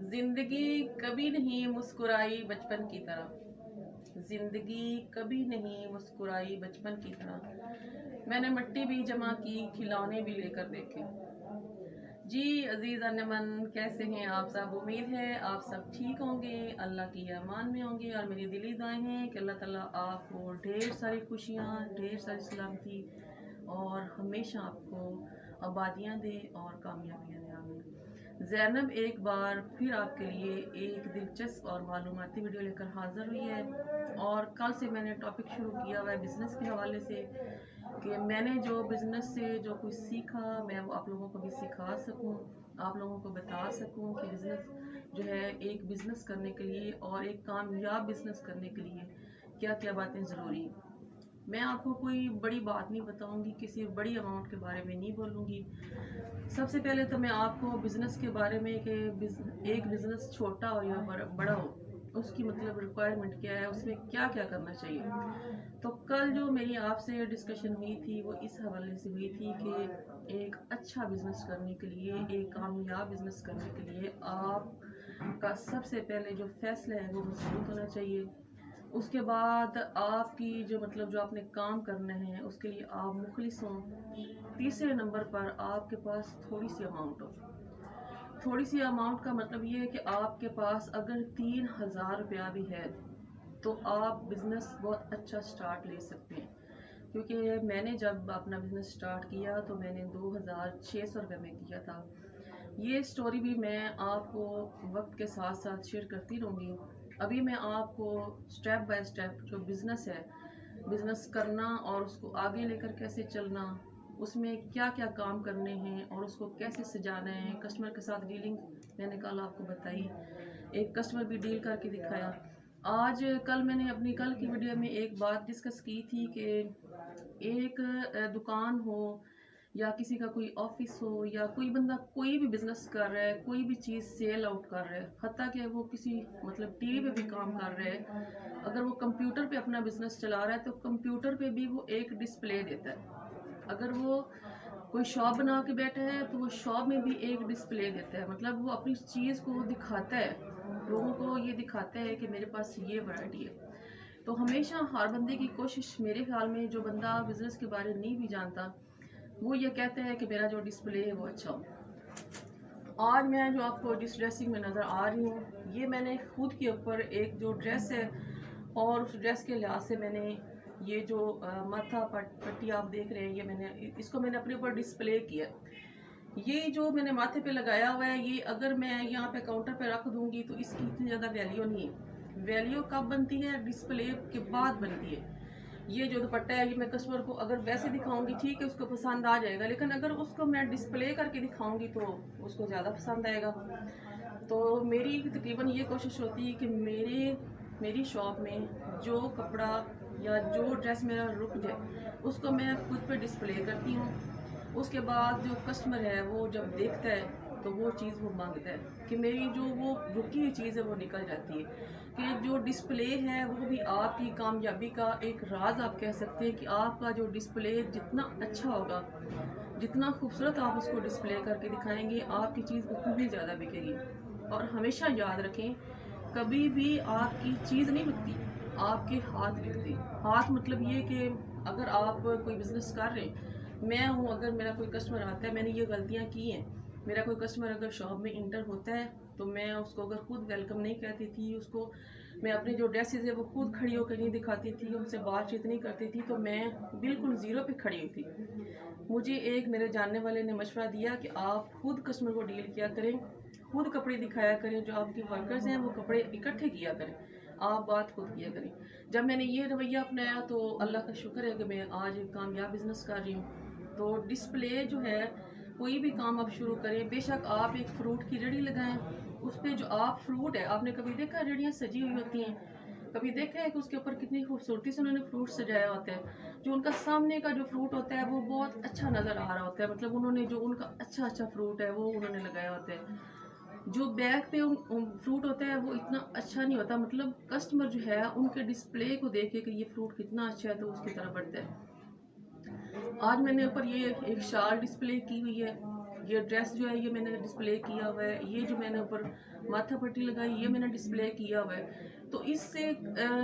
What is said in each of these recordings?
जिंदगी कभी नहीं मुस्कुराई बचपन की तरह। जिंदगी कभी नहीं मुस्कुराई बचपन की तरह। मैंने मिट्टी भी जमा की, खिलौने भी लेकर देखे। जी अजीज अनमन, कैसे हैं आप सब? उम्मीद है आप सब ठीक होंगे, अल्लाह की अमान में होंगे। और मेरी दिली दुआएं हैं कि अल्लाह ताला आपको ढेर सारी खुशियाँ, ढेर सारी सलामती और हमेशा आपको आबादियाँ दे और कामयाबियाँ दे। आमीन। ज़ैनब एक बार फिर आपके लिए एक दिलचस्प और मालूमाती वीडियो लेकर हाज़िर हुई है। और कल से मैंने टॉपिक शुरू किया हुआ है बिज़नेस के हवाले से, कि मैंने जो बिज़नेस से जो कुछ सीखा मैं वो आप लोगों को भी सिखा सकूं, आप लोगों को बता सकूं कि बिज़नेस जो है, एक बिज़नेस करने के लिए और एक कामयाब बिज़नेस करने के लिए क्या क्या बातें ज़रूरी हैं। मैं आपको कोई बड़ी बात नहीं बताऊंगी, किसी बड़ी अमाउंट के बारे में नहीं बोलूँगी। सबसे पहले तो मैं आपको बिज़नेस के बारे में कि एक बिज़नेस छोटा हो या बड़ा हो, उसकी मतलब रिक्वायरमेंट क्या है, उसमें क्या क्या करना चाहिए। तो कल जो मेरी आपसे डिस्कशन हुई थी वो इस हवाले से हुई थी कि एक अच्छा बिज़नेस करने के लिए, एक कामयाब बिज़नेस करने के लिए आपका सबसे पहले जो फैसला है वो मजबूत होना चाहिए। उसके बाद आपकी जो मतलब जो आपने काम करना है उसके लिए आप मुखलिस हों। तीसरे नंबर पर आपके पास थोड़ी सी अमाउंट हो। थोड़ी सी अमाउंट का मतलब ये है कि आपके पास अगर 3,000 रुपया भी है तो आप बिज़नेस बहुत अच्छा स्टार्ट ले सकते हैं। क्योंकि मैंने जब अपना बिज़नेस स्टार्ट किया तो मैंने 2,600 रुपये में किया था। ये स्टोरी भी मैं आपको वक्त के साथ साथ शेयर करती रहूँगी। अभी मैं आपको स्टेप बाय स्टेप जो बिज़नेस है, बिज़नेस करना और उसको आगे लेकर कैसे चलना, उसमें क्या क्या काम करने हैं और उसको कैसे सजाना है, कस्टमर के साथ डीलिंग मैंने कल आपको बताई, एक कस्टमर भी डील करके दिखाया। आज कल मैंने अपनी कल की वीडियो में एक बात डिस्कस की थी कि एक दुकान हो या किसी का कोई ऑफिस हो या कोई बंदा कोई भी बिजनेस कर रहा है, कोई भी चीज़ सेल आउट कर रहा है, हत्ता कि वो किसी मतलब टीवी पे भी काम कर रहा है, अगर वो कंप्यूटर पे अपना बिजनेस चला रहा है तो कंप्यूटर पे भी वो एक डिस्प्ले देता है। अगर वो कोई शॉप बना के बैठा है तो वो शॉप में भी एक डिस्प्ले देता है। मतलब वो अपनी चीज़ को दिखाता है, लोगों को ये दिखाता है कि मेरे पास ये वैरायटी है। तो हमेशा हर बंदे की कोशिश, मेरे ख्याल में जो बंदा बिज़नेस के बारे में नहीं भी जानता वो ये कहता है कि मेरा जो डिस्प्ले है वो अच्छा हो। आज मैं जो आपको जिस ड्रेसिंग में नज़र आ रही हूँ, ये मैंने खुद के ऊपर एक जो ड्रेस है और उस ड्रेस के लिहाज से मैंने ये जो माथा पट्टी आप देख रहे हैं, ये मैंने इसको मैंने अपने ऊपर डिस्प्ले किया। ये जो मैंने माथे पे लगाया हुआ है, ये अगर मैं यहाँ पे काउंटर पे रख दूंगी तो इसकी इतनी ज़्यादा वैल्यू नहीं है। वैल्यू कब बनती है? डिस्प्ले के बाद बनती है। ये जो दुपट्टा है, ये मैं कस्टमर को अगर वैसे दिखाऊंगी ठीक है, उसको पसंद आ जाएगा, लेकिन अगर उसको मैं डिस्प्ले करके दिखाऊंगी तो उसको ज़्यादा पसंद आएगा। तो मेरी तकरीबन ये कोशिश होती है कि मेरी शॉप में जो कपड़ा या जो ड्रेस मेरा रुक जाए उसको मैं खुद पे डिस्प्ले करती हूँ। उसके बाद जो कस्टमर है वो जब देखता है तो वो चीज़ वो मांगता है कि मेरी जो वो रुकी हुई चीज़ है वो निकल जाती है। कि जो डिस्प्ले है वो भी आपकी कामयाबी का एक राज आप कह सकते हैं, कि आपका जो डिस्प्ले जितना अच्छा होगा, जितना खूबसूरत आप उसको डिस्प्ले करके दिखाएंगे, आपकी चीज़ उतनी ही ज़्यादा बिकेगी। और हमेशा याद रखें, कभी भी आपकी चीज़ नहीं बिकती, आपके हाथ बिकते। हाथ मतलब ये कि अगर आप कोई बिज़नेस कर रहे हैं, मैं हूँ, अगर मेरा कोई कस्टमर आता है, मैंने ये गलतियाँ की हैं, मेरा कोई कस्टमर अगर शॉप में इंटर होता है तो मैं उसको अगर खुद वेलकम नहीं कहती थी, उसको मैं अपनी जो ड्रेसेस है वो खुद खड़ी होकर नहीं दिखाती थी, उनसे बातचीत नहीं करती थी, तो मैं बिल्कुल ज़ीरो पे खड़ी हुई थी। मुझे एक मेरे जानने वाले ने मशवरा दिया कि आप खुद कस्टमर को डील किया करें, खुद कपड़े दिखाया करें, जो आपके वर्कर्स हैं वो कपड़े इकट्ठे किया करें, आप बात खुद किया करें। जब मैंने ये रवैया अपनाया तो अल्लाह का शुक्र है कि मैं आज एक कामयाब बिज़नेस कर रही हूँ। तो डिस्प्ले जो है, कोई भी काम आप शुरू करें, बेशक आप एक फ्रूट की रेडी लगाएं, उस पर जो आप फ्रूट है, आपने कभी देखा रेडियाँ सजी हुई होती हैं, कभी देखा है कि उसके ऊपर कितनी खूबसूरती से उन्होंने फ्रूट सजाया होता है। जो उनका सामने का जो फ्रूट होता है वो बहुत अच्छा नज़र आ रहा होता है, मतलब उन्होंने जो उनका अच्छा अच्छा फ्रूट है वो उन्होंने लगाया होता है। जो बैग पे फ्रूट होता है वो इतना अच्छा नहीं होता, मतलब कस्टमर जो है उनके डिस्प्ले को देख के कि ये फ्रूट कितना अच्छा है तो उसकी तरफ बढ़ता है। आज मैंने ऊपर ये एक शाल डिस्प्ले की हुई है, ये ड्रेस जो है ये मैंने डिस्प्ले किया हुआ है, ये जो मैंने ऊपर माथा पट्टी लगाई ये मैंने डिस्प्ले किया हुआ है। तो इससे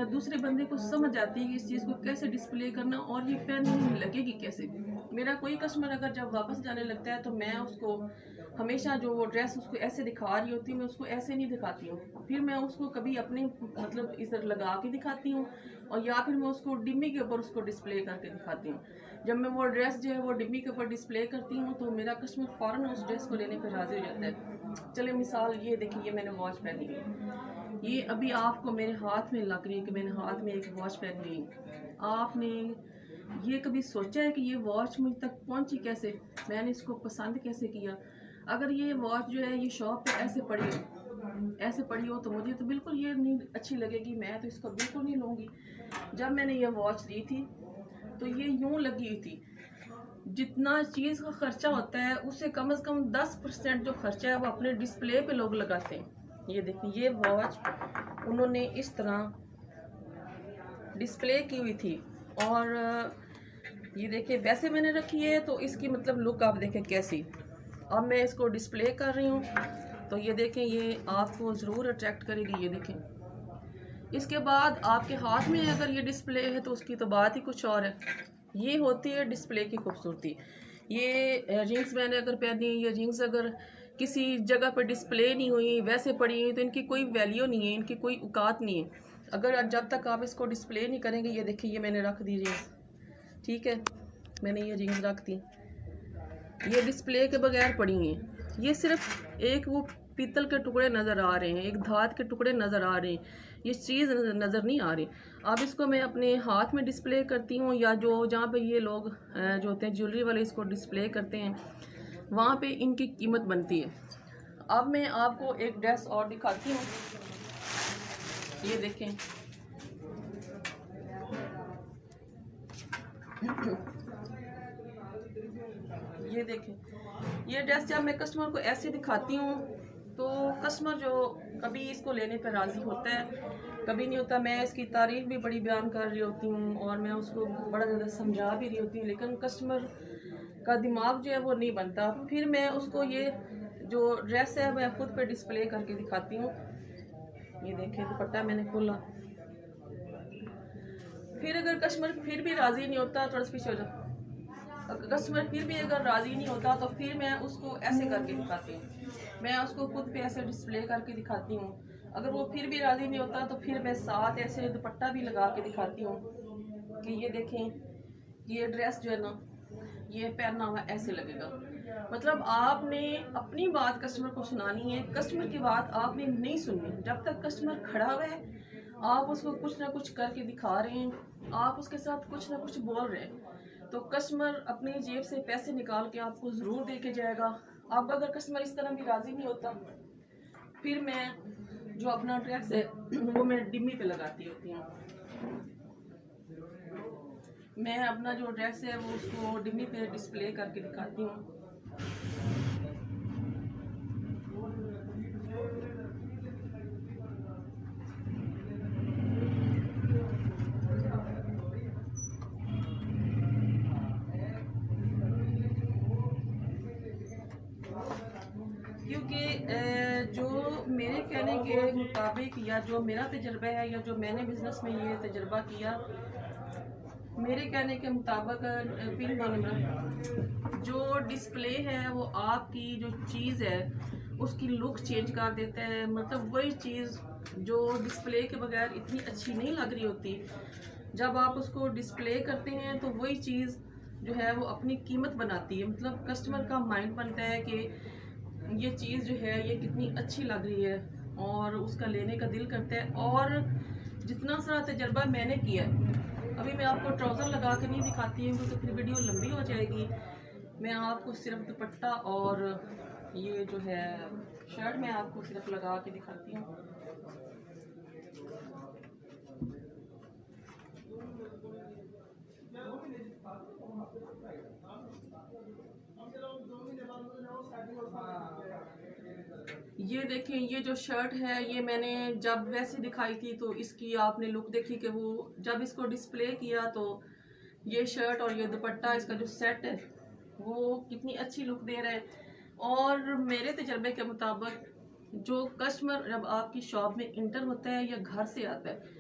दूसरे बंदे को समझ आती है कि इस चीज़ को कैसे डिस्प्ले करना और ये पहनने लगेगी कैसे। मेरा कोई कस्टमर अगर जब वापस जाने लगता है तो मैं उसको हमेशा जो वो ड्रेस उसको ऐसे दिखा रही होती है मैं उसको ऐसे नहीं दिखाती हूँ, फिर मैं उसको कभी अपने मतलब इधर लगा के दिखाती हूँ और या फिर मैं उसको डिम्मी के ऊपर उसको डिस्प्ले करके दिखाती हूँ। जब मैं वो ड्रेस जो है वो डिब्बी के ऊपर डिस्प्ले करती हूँ तो मेरा कस्टमर फ़ौरन उस ड्रेस को लेने पर राज़ी हो जाता है। चले मिसाल ये देखिए, ये मैंने वॉच पहनी है, ये अभी आपको मेरे हाथ में लग रही है कि मैंने हाथ में एक वॉच पहनी है। आपने ये कभी सोचा है कि ये वॉच मुझ तक पहुँची कैसे, मैंने इसको पसंद कैसे किया? अगर ये वॉच जो है ये शॉप पे ऐसे पड़ी हो तो मुझे तो बिल्कुल ये नहीं अच्छी लगेगी, मैं तो इसको बिल्कुल नहीं लूँगी। जब मैंने ये वॉच ली थी तो ये यूं लगी हुई थी, जितना चीज़ का खर्चा होता है उससे कम से कम 10% जो खर्चा है वो अपने डिस्प्ले पे लोग लगाते हैं। ये देखिए, ये वॉच उन्होंने इस तरह डिस्प्ले की हुई थी और ये देखिए वैसे मैंने रखी है तो इसकी मतलब लुक आप देखें कैसी। अब मैं इसको डिस्प्ले कर रही हूँ तो ये देखें, ये आपको ज़रूर अट्रैक्ट करेगी। ये देखें, इसके बाद आपके हाथ में अगर ये डिस्प्ले है तो उसकी तो बात ही कुछ और है। ये होती है डिस्प्ले की खूबसूरती। ये रिंग्स मैंने अगर पहनी, ये रिंग्स अगर किसी जगह पर डिस्प्ले नहीं हुई वैसे पड़ी हुई तो इनकी कोई वैल्यू नहीं है, इनकी कोई औकात नहीं है अगर जब तक आप इसको डिस्प्ले नहीं करेंगे। ये देखिए, ये मैंने रख दी रिंग्स, ठीक है, मैंने ये रिंग्स रख दी, ये डिस्प्ले के बगैर पड़ी हुई हैं। ये सिर्फ एक वो पीतल के टुकड़े नज़र आ रहे हैं, एक धात के टुकड़े नज़र आ रहे हैं, ये चीज़ नज़र नहीं आ रही। अब इसको मैं अपने हाथ में डिस्प्ले करती हूँ या जो जहाँ पे ये लोग जो होते हैं ज्वेलरी वाले इसको डिस्प्ले करते हैं वहाँ पे इनकी कीमत बनती है। अब मैं आपको एक ड्रेस और दिखाती हूँ, ये देखें, ये देखें, ये ड्रेस जब मैं कस्टमर को ऐसे दिखाती हूँ तो कस्टमर जो कभी इसको लेने पर राज़ी होता है, कभी नहीं होता। मैं इसकी तारीफ़ भी बड़ी बयान कर रही होती हूँ और मैं उसको बड़ा ज़्यादा समझा भी रही होती हूँ, लेकिन कस्टमर का दिमाग जो है वो नहीं बनता। फिर मैं उसको ये जो ड्रेस है मैं खुद पे डिस्प्ले करके दिखाती हूँ। ये देखें, दुपट्टा मैंने खोला, फिर अगर कस्टमर फिर भी राज़ी नहीं होता, थोड़ा सा पीछे हो जाओ, कस्टमर फिर भी अगर राज़ी नहीं होता तो फिर मैं उसको ऐसे करके दिखाती हूँ, मैं उसको खुद पे ऐसे डिस्प्ले करके दिखाती हूँ। अगर वो फिर भी राज़ी नहीं होता तो फिर मैं साथ ऐसे दुपट्टा भी लगा के दिखाती हूँ कि ये देखें, ये ड्रेस जो है ना ये पहनना हुआ ऐसे लगेगा। मतलब आपने अपनी बात कस्टमर को सुनानी है, कस्टमर की बात आपने नहीं सुननी। जब तक कस्टमर खड़ा हुआ है आप उसको कुछ ना कुछ करके दिखा रहे हैं, आप उसके साथ कुछ ना कुछ बोल रहे हैं तो कस्टमर अपनी जेब से पैसे निकाल के आपको ज़रूर दे के जाएगा। अब अगर कस्टमर इस तरह भी राज़ी नहीं होता फिर मैं जो अपना ड्रेस है वो मैं डिम्मी पे लगाती होती हूँ। मैं अपना जो ड्रेस है वो उसको डिम्मी पे डिस्प्ले करके दिखाती हूँ। क्योंकि जो मेरे कहने के मुताबिक या जो मेरा तजर्बा है या जो मैंने बिज़नेस में ये तजर्बा किया, मेरे कहने के मुताबिक पिन देना जो डिस्प्ले है वो आपकी जो चीज़ है उसकी लुक चेंज कर देता है। मतलब वही चीज़ जो डिस्प्ले के बगैर इतनी अच्छी नहीं लग रही होती, जब आप उसको डिस्प्ले करते हैं तो वही चीज़ जो है वो अपनी कीमत बनाती है। मतलब कस्टमर का माइंड बनता है कि ये चीज़ जो है ये कितनी अच्छी लग रही है और उसका लेने का दिल करता है। और जितना सारा तजर्बा मैंने किया है, अभी मैं आपको ट्राउज़र लगा के नहीं दिखाती हूँ क्योंकि फिर वीडियो लंबी हो जाएगी। मैं आपको सिर्फ दुपट्टा और ये जो है शर्ट मैं आपको सिर्फ लगा के दिखाती हूँ। ये देखें, ये जो शर्ट है ये मैंने जब वैसे दिखाई थी तो इसकी आपने लुक देखी कि वो जब इसको डिस्प्ले किया तो ये शर्ट और ये दुपट्टा इसका जो सेट है वो कितनी अच्छी लुक दे रहा है। और मेरे तजर्बे के मुताबिक जो कस्टमर जब आपकी शॉप में इंटर होता है या घर से आता है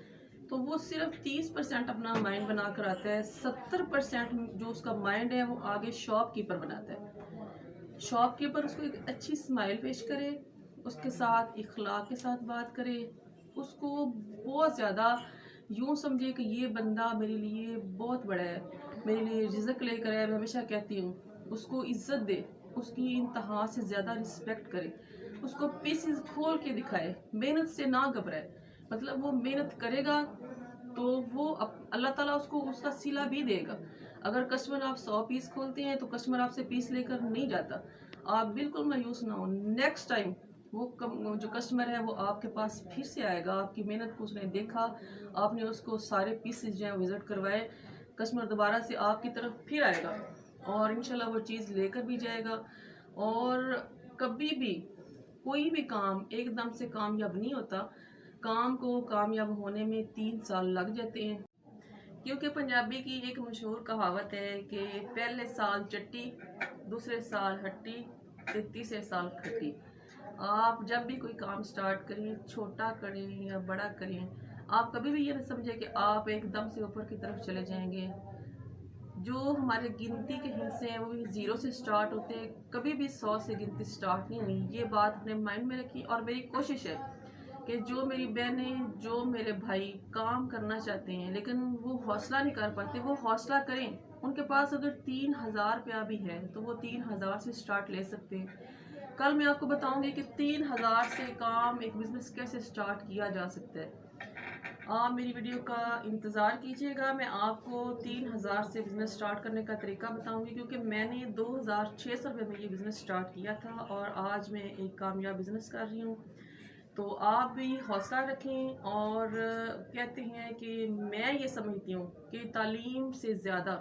तो वो सिर्फ 30% अपना माइंड बना कर आता है, 70% जो उसका माइंड है वो आगे शॉपकीपर बनाता है। शॉपकीपर उसको एक अच्छी स्माइल पेश करे, उसके साथ इखलाक के साथ बात करे, उसको बहुत ज़्यादा यूँ समझे कि ये बंदा मेरे लिए बहुत बड़ा है, मेरे लिए रिज़्क लेकर आया। मैं हमेशा कहती हूँ उसको इज्जत दे, उसकी इंतहा से ज़्यादा रिस्पेक्ट करे, उसको पीसेस खोल के दिखाए, मेहनत से ना घबराए। मतलब वो मेहनत करेगा तो वो अल्लाह ताला उसको उसका सिला भी देगा। अगर कस्टमर आप 100 पीस खोलते हैं तो कस्टमर आपसे पीस लेकर नहीं जाता। आप बिल्कुल मायूस ना हो, नेक्स्ट टाइम वो जो कस्टमर है वो आपके पास फिर से आएगा। आपकी मेहनत को उसने देखा, आपने उसको सारे पीसेस जो हैं विज़िट करवाए, कस्टमर दोबारा से आपकी तरफ फिर आएगा और इंशाल्लाह वो चीज़ लेकर भी जाएगा। और कभी भी कोई भी काम एकदम से कामयाब नहीं होता। काम को कामयाब होने में 3 साल लग जाते हैं, क्योंकि पंजाबी की एक मशहूर कहावत है कि पहले साल चट्टी, दूसरे साल हट्टी, तीसरे साल खट्टी। आप जब भी कोई काम स्टार्ट करें, छोटा करें या बड़ा करें, आप कभी भी ये न समझें कि आप एकदम से ऊपर की तरफ चले जाएंगे। जो हमारे गिनती के हिस्से हैं वो भी 0 से स्टार्ट होते हैं, कभी भी 100 से गिनती स्टार्ट नहीं हुई। ये बात अपने माइंड में रखी और मेरी कोशिश है कि जो मेरी बहनें, जो मेरे भाई काम करना चाहते हैं लेकिन वो हौसला नहीं कर पाते, वो हौसला करें। उनके पास अगर 3000 रुपया भी है तो वो 3000 से स्टार्ट ले सकते हैं। कल मैं आपको बताऊंगी कि 3000 से काम एक बिज़नेस कैसे स्टार्ट किया जा सकता है। आप मेरी वीडियो का इंतज़ार कीजिएगा। मैं आपको 3000 से बिज़नेस स्टार्ट करने का तरीका बताऊंगी, क्योंकि मैंने 2600 रुपये में ये बिज़नेस स्टार्ट किया था और आज मैं एक कामयाब बिज़नेस कर रही हूँ। तो आप भी हौसला रखें। और कहते हैं कि मैं ये समझती हूँ कि तालीम से ज़्यादा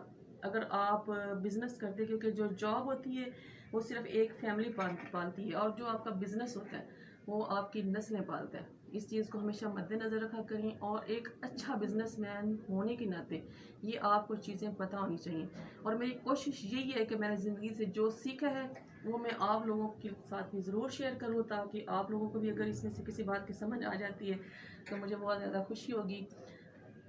अगर आप बिज़नेस करते, क्योंकि जो जॉब होती है वो सिर्फ एक फैमिली पालती है और जो आपका बिज़नेस होता है वो आपकी नस्लें पालता है। इस चीज़ को हमेशा मद्देनज़र रखा करें और एक अच्छा बिजनेसमैन होने के नाते ये आपको चीज़ें पता होनी चाहिए। और मेरी कोशिश यही है कि मैंने ज़िंदगी से जो सीखा है वो मैं आप लोगों के साथ भी ज़रूर शेयर करूँ, ताकि आप लोगों को भी अगर इसमें से किसी बात की समझ आ जाती है तो मुझे बहुत ज़्यादा खुशी होगी।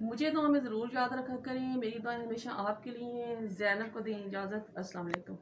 मुझे दुआ में ज़रूर याद रखा करें। मेरी दुआएं हमेशा आपके लिए हैं। ज़ैनब को दें इजाज़त। अस्सलाम वालेकुम।